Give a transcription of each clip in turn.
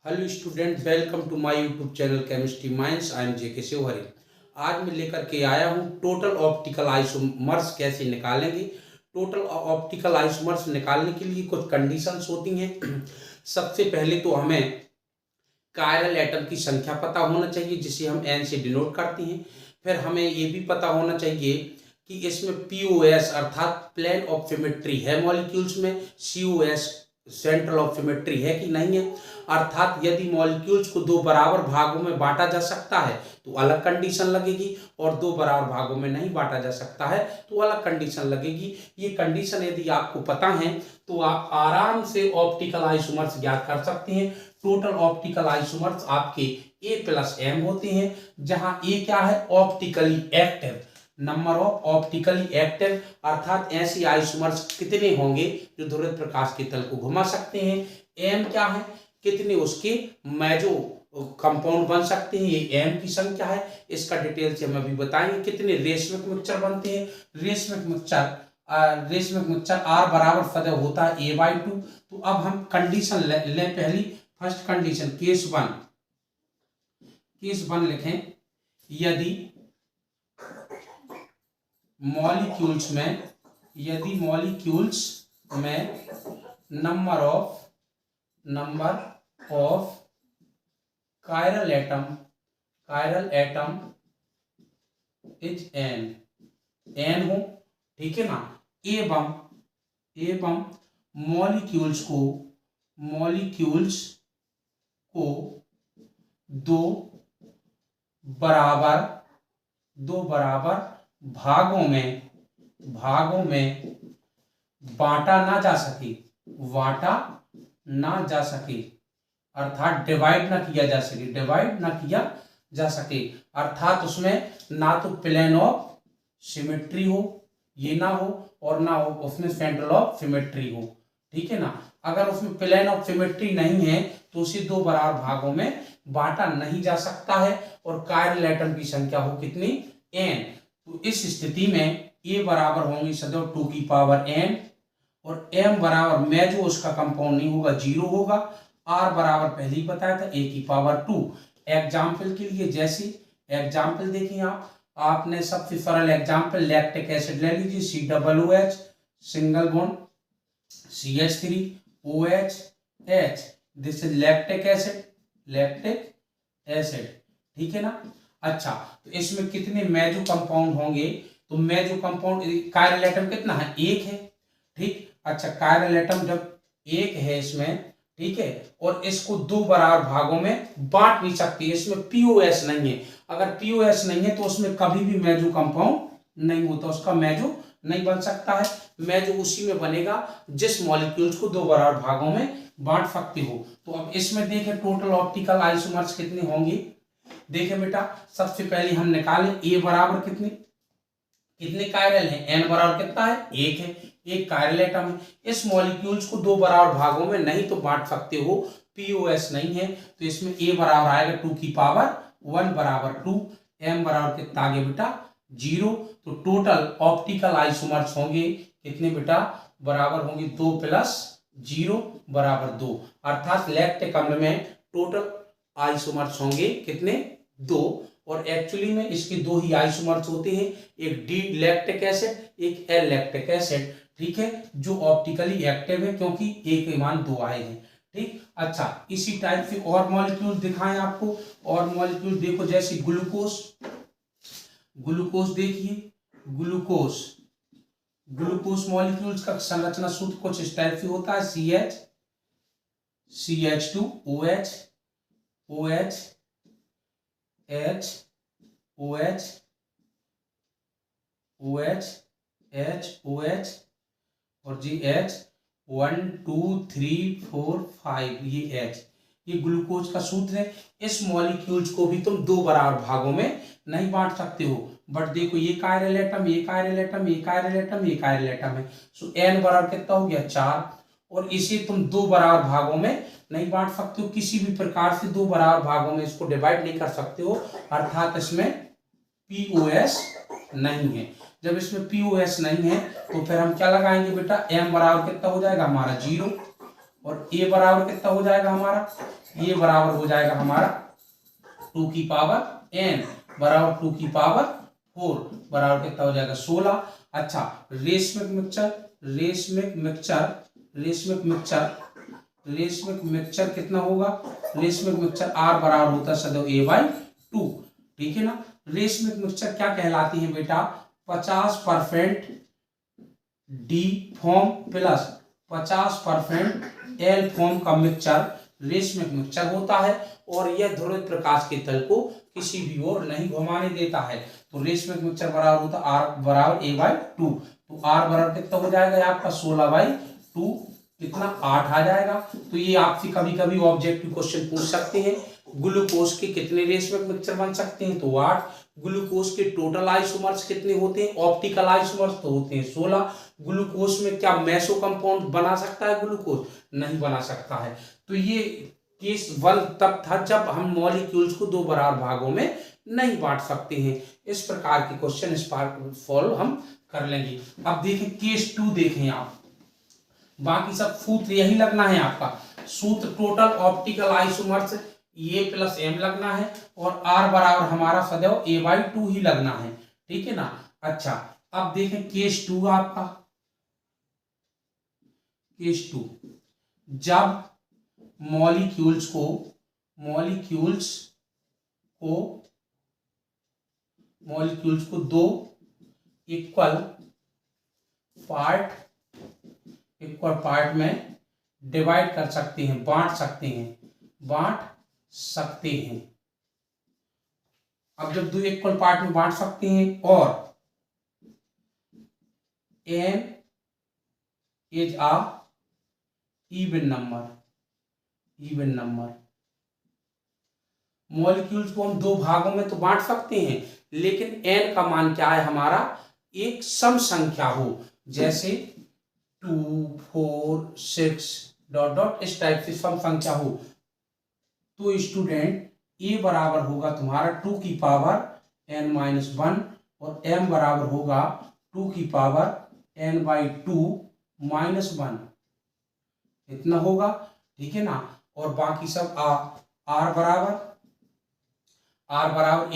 Hello student, welcome to my YouTube channel chemistry mines. I am JK Shivahari. आज मैं लेकर के आया हूँ टोटल ऑप्टिकल आइसोमर्स कैसे निकालेंगे। टोटल ऑप्टिकल आइसोमर्स निकालने के लिए कुछ कंडीशंस होती हैं। सबसे पहले तो हमें कायरल एटम की संख्या पता होना चाहिए, जिसे हम एन से डिनोट करते हैं। फिर हमें ये भी पता होना चाहिए कि इसमें पीओएस अर्थात प्लेन ऑफ सिमेट्री है मॉलिक्यूल्स में, सीओएस सेंट्रल ऑफ सिमेट्री है कि नहीं है। अर्थात यदि मॉलिक्यूल्स को दो बराबर भागों में बांटा जा सकता है तो अलग कंडीशन लगेगी, और दो बराबर भागों में नहीं बांटा जा सकता है तो अलग कंडीशन लगेगी। ये कंडीशन यदि आपको पता है तो आप आराम से ऑप्टिकल आइसोमर्स ज्ञात कर सकते हैं। टोटल ऑप्टिकल आइसोमर्स आपके A+M होते हैं, जहां A क्या है, optically active, number of optically active, अर्थात ऐसे आइसोमर्स कितने होंगे जो ध्रुवित प्रकाश के तल को घुमा सकते हैं। M क्या है, कितने उसके मेजो कंपाउंड बन सकते हैं, ये M की संख्या है। इसका डिटेल से हम अभी बताएंगे। कितने रेशमिक मिक्सचर बनते हैं, रेशमिक मिक्सचर R बराबर सदैव होता है A/2। तो अब हम कंडीशन लें पहली फर्स्ट कंडीशन, केस वन लिखें। यदि मॉलिक्यूल्स में number of chiral atom is an हो, ठीक है ना, एवं मॉलिक्यूल्स को दो बराबर भागों में बांटा ना जा सके, अर्थात डिवाइड ना किया जा सके, अर्थात उसमें ना तो प्लेन ऑफ सिमेट्री हो, ये ना हो, और ना हो उसमें सेंट्रल ऑफ सिमेट्री हो, ठीक है ना। अगर उसमें प्लेन ऑफ सिमेट्री नहीं है तो उसे दो बराबर भागों में बांटा नहीं जा सकता है, और कायरल एटम की संख्या हो कितनी, n। तो इस स्थिति में A बराबर होंगी सदैव 2 की पावर n, और M बराबर में जो उसका कंपाउंड नहीं होगा 0 होगा। R बराबर पहले ही बताया था A की पावर 2। एग्जाम्पल के लिए जैसे एग्जाम्पल देखिए, आपने सबसे सरल एग्जाम्पल लैक्टिक एसिड ले लीजिए, COOH single bond CH3OH, this is lactic acid, ठीक है ना। अच्छा, तो इसमें कितने मेजो कंपाउंड होंगे, तो मेजो कंपाउंड कायरल एटम कितना है, एक है, ठीक। अच्छा, कायरल एटम जब एक है इसमें, ठीक है, और इसको दो बराबर भागों में बांट भी सकती है, इसमें पीओएस नहीं है। अगर पीओएस नहीं है तो उसमें कभी भी मेजो कंपाउंड नहीं होता, उसका मेजो नहीं बन सकता है। मेजो उसी में बनेगा जिस मॉलिक्यूल्स को दो बराबर भागों में बांट सकते हो। तो अब इसमें देखें टोटल ऑप्टिकल आइसोमर्स कितने होंगे। देखें बेटा, सबसे पहले हम निकालें A बराबर कितने कायरल हैं, N बराबर कितना है, एक है, एक कायरल एटम है। इस मॉलिक्यूल्स को दो बराबर भागों में नहीं तो बांट सकते हो, पीओएस नहीं है, तो इसमें A बराबर आएगा 2 की पावर 1 बराबर 2, M बराबर कितना आ गया बेटा 0। तो टोटल ऑप्टिकल आइसोमर्स होंगे कितने बेटा, बराबर होंगे 2 + 0 बराबर 2, अर्थात लैक्टिक अम्ल में टोटल आइसोमर्स होंगे कितने, 2। और एक्चुअली में इसके दो ही आइसोमर्स होते हैं, एक डी लैक्टिक एसिड, एक एल लैक्टिक एसिड, ठीक है, जो ऑप्टिकली एक्टिव है क्योंकि ए के मान 2 आए हैं, ठीक। अच्छा, इसी टाइप से और मॉलिक्यूल दिखाएं आपको, और मॉलिक्यूल देखो, जैसे ग्लूकोज देखिए, ग्लूकोज मॉलिक्यूल्स का संरचना सूत्र कुछ इस टाइप से होता है, CH2OH OH H OH OH H OH और जी H 1 2 3 4 5, ये H, ये ग्लूकोज का सूत्र है। इस मॉलिक्यूल्स को भी तुम दो बराबर भागों में नहीं बांट सकते हो, बट देखो ये कायरल एटम, ये कायरल एटम, ये कायरल एटम, ये कायरल एटम है, सो n बराबर कितना हो गया 4, और इसे तुम दो बराबर भागों में नहीं बांट सकते हो, किसी भी प्रकार से दो बराबर भागों में इसको डिवाइड नहीं कर सकते हो, अर्थात इसमें पीओएस नहीं है। जब इसमें पीओएस नहीं है तो फिर हम क्या लगाएंगे बेटा, m बराबर कितना हो जाएगा हमारा 0, और ए बराबर कितना हो जाएगा हमारा, ए बराबर हो जाएगा हमारा 2 की पावर एन बराबर 2 की पावर 4 बराबर कितना हो जाएगा 16। अच्छा, racemic mixture, racemic mixture, racemic mixture, racemic mixture कितना होगा, रेशमिक मिक्सचर आर बराबर होता है सदैव ए बाई 2, ठीक है ना। रेशमिक मिक्सचर क्या कहलाती है बेटा, 50% D form plus 50% L form का मिक्सचर रेशमिक मिक्सचर होता है, और यह ध्रुवित प्रकाश के तल को किसी भी ओर नहीं घुमाने देता है। तो रेशमिक मिक्सचर बराबर होता है आर बराबर ए बाई 2, तो आर बराबर कितना हो जाएगा आपका 16 बाई 2, कितना 8 आ जाएगा। तो ये आपसे कभी कभी ऑब्जेक्टिव क्वेश्चन पूछ सकते हैं, ग्लूकोज के कितने रेशमिक मिक्सचर बन सकते हैं, तो 8। ग्लूकोज के टोटल आइसोमर्स कितने होते हैं, ऑप्टिकल आइसोमर्स तो होते हैं 16। ग्लूकोज में क्या मेसो कंपाउंड बना सकता है ग्लूकोज, नहीं बना सकता है। तो ये केस 1 तब था जब हम मॉलिक्यूल्स को 2 बराबर भागों में नहीं बांट सकते हैं। इस प्रकार के क्वेश्चन इस बार फॉलो हम कर लेंगे। अब देखें केस 2, देखें आप, बाकी सब सूत्र यही लगना है आपका, सूत्र टोटल ऑप्टिकल आइसोमर्स ए प्लस एम लगना है, और आर बराबर हमारा सदैव ए बाई 2 ही लगना है, ठीक है ना। अच्छा, अब देखें केस 2 आपका, केस 2, जब मॉलिक्यूल्स को मॉलिक्यूल्स को 2 इक्वल पार्ट में डिवाइड कर सकते हैं, बांट सकते हैं। अब जब 2 इक्वल पार्ट में बांट सकते हैं और n is a even number, molecules को हम 2 भागों में तो बांट सकते हैं, लेकिन n का मान क्या है हमारा, एक सम संख्या हो, जैसे 2 4 6 डॉट डॉट इस टाइप से सम संख्या हो, तो स्टूडेंट ए बराबर होगा तुम्हारा 2 की पावर n माइनस 1, और m बराबर होगा 2 की पावर n बाई 2 माइनस 1, इतना होगा, ठीक है ना। और बाकी सब आर बराबर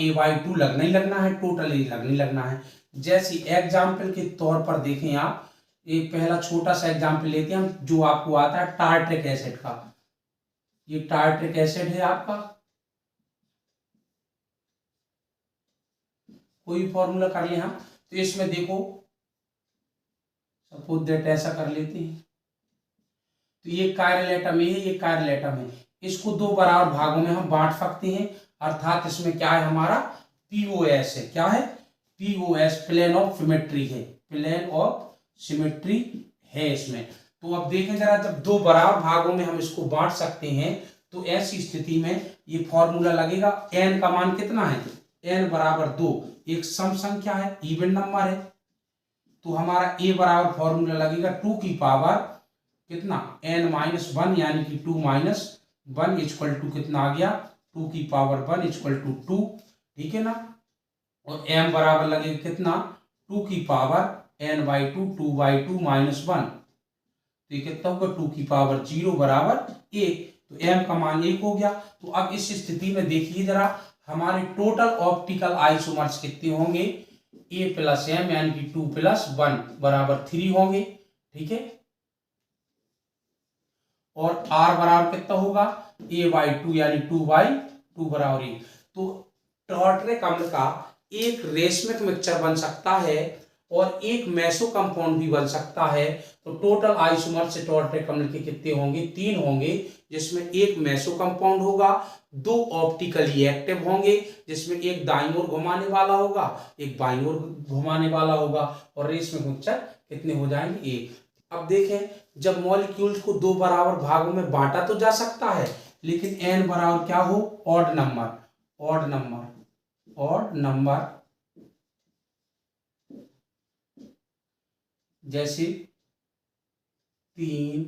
ए बाई 2 लगना ही लगना है, टोटल ए लगना है। जैसे एग्जाम्पल के तौर पर देखें आप, एक पहला छोटा सा एग्जाम्पल लेते हैं हम, जो आपको आता है टार्ट्रिक एसिड का। ये टार्ट्रिक एसिड है आपका, कोई फॉर्मूला कर ले हम, तो इसमें देखो सपोज दैट ऐसा कर लेते हैं, तो ये कायरल एटम है, ये कायरल एटम है, इसको 2 बराबर भागों में हम बांट सकते हैं, अर्थात इसमें क्या है हमारा पीओएस है, क्या है पीओएस, प्लेन ऑफ सिमेट्री है, प्लेन ऑफ सिमेट्री है इसमें। तो अब देखें जरा, जब 2 बराबर भागों में हम इसको बांट सकते हैं, तो ऐसी स्थिति में ये फॉर्मूला लगेगा, n का मान कितना है, n बराबर 2, एक सम संख्या है, इवन नंबर है, तो हमारा a बराबर फॉर्मूला लगेगा 2 की पावर कितना n माइनस 1, यानी कि 2 माइनस 1 इक्वल टू कितना आ गया 2 की पावर 1 इक्वल टू 2, ठीक है ना। और m बराबर लगेगा कितना 2 की power n by 2, 2 by 2 minus 1, तो ये कितना होगा 2 की पावर 0 बराबर 1, तो m का मान 1 हो गया। तो अब इस स्थिति में देखिए जरा, हमारे टोटल ऑप्टिकल आइसोमर्स कितने होंगे, a प्लस m यानी कि 2 प्लस 1 बराबर 3 होंगे, ठीक है। और r बराबर कितना होगा a बाई 2 यानी 2 बाई 2 बराबर 1। तो टार्ट्रिक अम्ल का एक रेशमिक मिक्सचर बन सकता है और एक मेसो कंपाउंड भी बन सकता है। तो टोटल आइसोमर से टार्ट्रिक अम्ल के कितने होंगे, 3 होंगे, जिसमें एक मेसो कंपाउंड होगा, 2 ऑप्टिकली एक्टिव होंगे, जिसमें एक दाईं ओर घुमाने वाला होगा, एक बाईं ओर घुमाने वाला होगा, और रेशमिक मिक्सचर कितने हो जाएंगे, 1। अब देखें, जब मॉलिक्यूल्स को 2 बराबर भागों में बांटा तो जा सकता है, लेकिन n बराबर क्या हो, ऑड नंबर, जैसे 3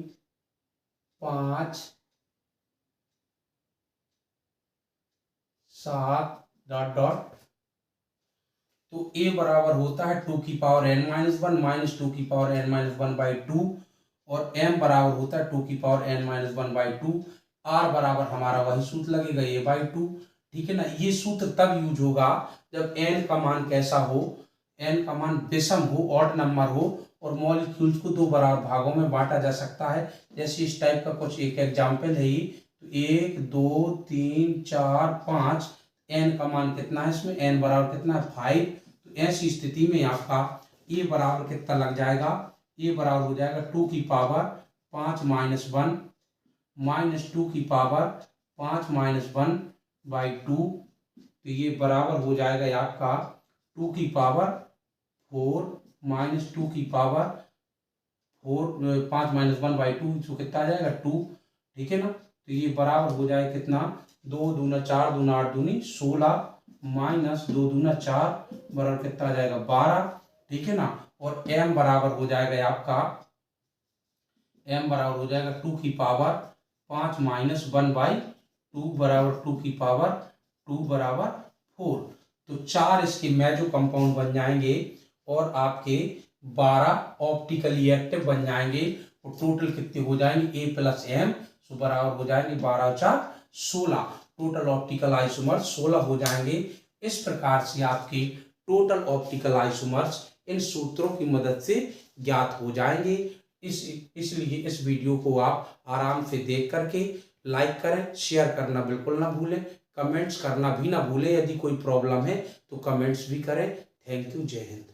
5 7 डॉट डॉट, तो a बराबर होता है 2 की पावर n माइनस 1 माइनस 2 की पावर n माइनस 1 बाई 2, और m बराबर होता है 2 की पावर n-1/2। r बराबर हमारा वही सूत्र लगेगा a/2। ठीक है ना। ये सूत्र तब यूज होगा जब n का मान कैसा हो, n का मान विषम हो, ऑड नंबर हो और मॉलिक्यूल्स को दो बराबर भागों में बांटा जा सकता है। जैसे इस टाइप का कुछ एक एग्जाम्पल है ये। तो 1 2 3 4 5, n का मान कितना है इसमें, n बराबर कितना है 5। तो ऐसी स्थिति में आपका ये बराबर कितना लग जाएगा, ये बराबर हो जाएगा 2 की पावर 5 - 1 माइनस 2 की पावर 5 - 1/2। तो ये बराबर हो जाएगा आपका 2 की पावर 4 - 2 की पावर 4 5 - 1/2, तो कितना आ जाएगा 2। ठीक है ना। तो ये बराबर हो जाएगा कितना, 2 दूना 4 दूना 8 दूनी 16 माइनस 2 दूना 4 बराबर कितना आ जाएगा 12। ठीक है ना। और m बराबर हो जाएगा आपका, m बराबर हो जाएगा 2 की पावर 5 - 1/2 बराबर 2 की पावर 2 बराबर 4। तो 4 इसके मेजो कंपाउंड बन जाएंगे और आपके 12 ऑप्टिकली एक्टिव बन जाएंगे। और टोटल कितने हो जाएंगे, a + m, तो बराबर हो जाएंगे 12 और 4 16। टोटल ऑप्टिकल आइसोमर्स 16 हो जाएंगे। इस प्रकार से आपके टोटल ऑप्टिकल आइसोमर्स इन सूत्रों की मदद से ज्ञात हो जाएंगे। इसलिए इस वीडियो को आप आराम से देख करके लाइक करें, शेयर करना बिल्कुल ना भूलें, कमेंट्स करना भी ना भूलें। यदि कोई प्रॉब्लम है तो कमेंट्स भी करें। Thank you. जय हिंद।